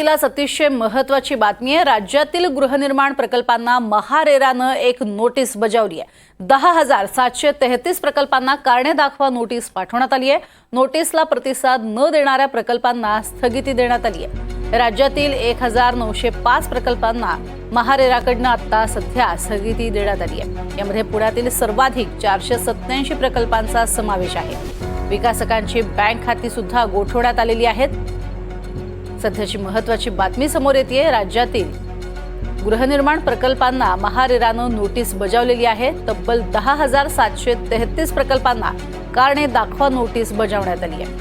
तिलाच अतिशय महत्त्वाची बातमी आहे। राज्यातील गृहनिर्माण प्रकल्पांना महारेरानं एक नोटीस बजावली आहे। 10,733 प्रकल्पांना कारणे दाखवा नोटीस पाठवण्यात आली आहे। नोटीसला प्रतिसाद न देणाऱ्या प्रकल्पांना स्थगिती देण्यात आली आहे। राज्यातील 1,905 प्रकल्पांना महारेराकडून आता सध्या स्थगिती देण्यात आली आहे। यामध्ये पुण्यातील सर्वाधिक 487 प्रकल्पांचा समावेश आहे। विकासकांची बँक खाती सुद्धा गोठवण्यात आलेली आहेत। सध्याची महत्त्वाची बातमी समोर येते। राज्यातील गृहनिर्माण प्रकल्पांना महारेरानं नोटीस बजावलेली आहे। तब्बल 10,733 प्रकल्पांना कारणे दाखवा नोटीस बजावण्यात आली आहे।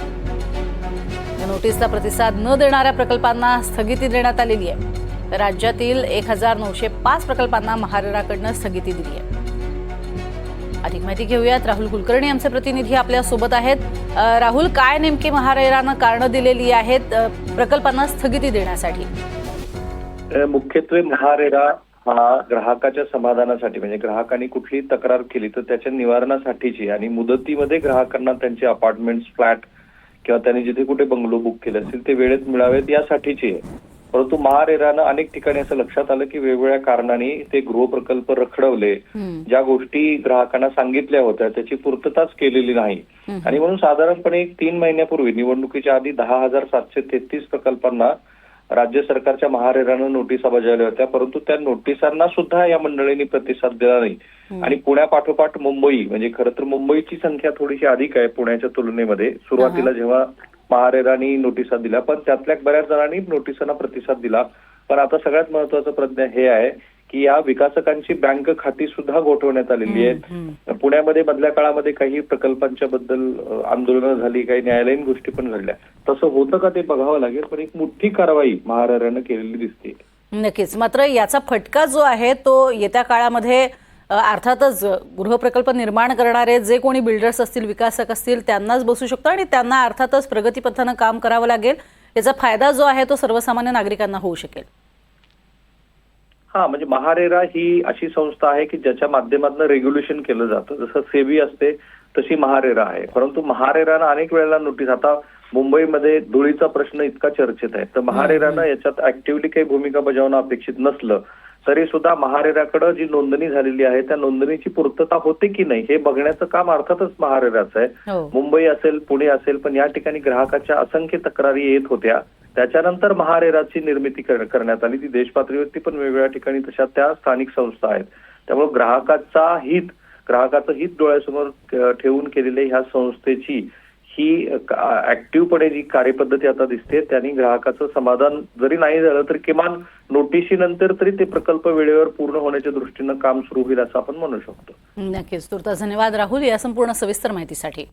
या नोटीसला प्रतिसाद न देणाऱ्या प्रकल्पांना स्थगिती देण्यात आलेली आहे। राज्यातील 1,905 प्रकल्पांना महारेराकडून स्थगिती दिली आहे। अधिक माहिती घेऊयात। राहुल कुलकर्णी आमचे प्रतिनिधी आपल्या सोबत आहेत। राहुल, काय नेमके महारेरानं कारणं दिलेली आहेत प्रकल्पांना स्थगिती देण्यासाठी? मुख्यत्वे महारेरा हा ग्राहकाच्या समाधानासाठी, म्हणजे ग्राहकांनी कुठली तक्रार केली तर त्याच्या निवारणासाठीची आणि मुदतीमध्ये ग्राहकांना त्यांचे अपार्टमेंट्स, फ्लॅट किंवा त्यांनी जिथे कुठे बंगलो बुक केले असतील ते वेळेत मिळावेत यासाठीची आहे। परंतु महारेरानं अनेक ठिकाणी असं लक्षात आलं की वेगवेगळ्या कारणांनी ते गृहप्रकल्प रखडवले। ज्या गोष्टी ग्राहकांना सांगितल्या होत्या त्याची पूर्तताच केलेली नाही आणि म्हणून साधारणपणे 3 महिन्यापूर्वी निवडणुकीच्या आधी 10,733 प्रकल्पांना राज्य सरकारच्या महारेरानं नोटिसा बजावल्या होत्या। परंतु त्या नोटिसांना सुद्धा या मंडळींनी प्रतिसाद दिला नाही आणि पुण्यापाठोपाठ मुंबई, म्हणजे खरं तर मुंबईची संख्या थोडीशी अधिक आहे पुण्याच्या तुलनेमध्ये। सुरुवातीला जेव्हा महारेरानी नोटिसा दिल्या पण त्यातल्या बऱ्याच जणांनी नोटिसांना प्रतिसाद दिला। पण आता सगळ्यात महत्वाचं प्रज्ञा हे आहे की या विकासकांची बँक खाती सुद्धा गोठवण्यात आलेली आहेत। पुण्यामध्ये मधल्या काळामध्ये काही प्रकल्पांच्या बद्दल आंदोलनं झाली, काही न्यायालयीन गोष्टी पण घडल्या। तसं होतं का ते बघावं लागेल, पण एक मोठी कारवाई महारेरानं केलेली दिसते। नक्कीच, मात्र याचा फटका जो आहे तो येत्या काळामध्ये अर्थातच गृहप्रकल्प निर्माण करणारे जे कोणी बिल्डर्स असतील, विकासक असतील त्यांनाच बसू शकतो आणि त्यांना अर्थातच प्रगतीपथानं काम करावं लागेल। याचा फायदा जो आहे तो सर्वसामान्य नागरिकांना होऊ शकेल। म्हणजे महारेरा ही अशी संस्था आहे की ज्याच्या माध्यमातून रेग्युलेशन केलं जातं। जसं सेबी असते तशी महारेरा आहे। परंतु महारेरानं अनेक वेळेला नोटीस, आता मुंबईमध्ये धुळीचा प्रश्न इतका चर्चेत आहे तर महारेरानं याच्यात ऍक्टिव्हली काही भूमिका बजावणं अपेक्षित नसलं तरी सुद्धा महारेराकडे जी नोंदणी झालेली आहे त्या नोंदणीची पूर्तता होते की नाही हे बघण्याचं काम अर्थातच महारेराचं आहे। मुंबई असेल, पुणे असेल, पण या ठिकाणी ग्राहकाच्या असंख्य तक्रारी येत होत्या। त्याच्यानंतर महारेराची निर्मिती करण्यात आली। ती देशपातळीवरती पण वेगवेगळ्या ठिकाणी तशा त्या स्थानिक संस्था आहेत। त्यामुळे ग्राहकाचं हित डोळ्यासमोर ठेवून केलेल्या ह्या संस्थेची ही ऍक्टिव्हपणे जी कार्यपद्धती आता दिसते त्यांनी ग्राहकाचं समाधान जरी नाही झालं तरी किमान नोटिशीनंतर तरी ते प्रकल्प वेळेवर पूर्ण होण्याच्या दृष्टीनं काम सुरू होईल असं आपण म्हणू शकतो। नक्कीच, तुर्तास धन्यवाद राहुल या संपूर्ण सविस्तर माहितीसाठी।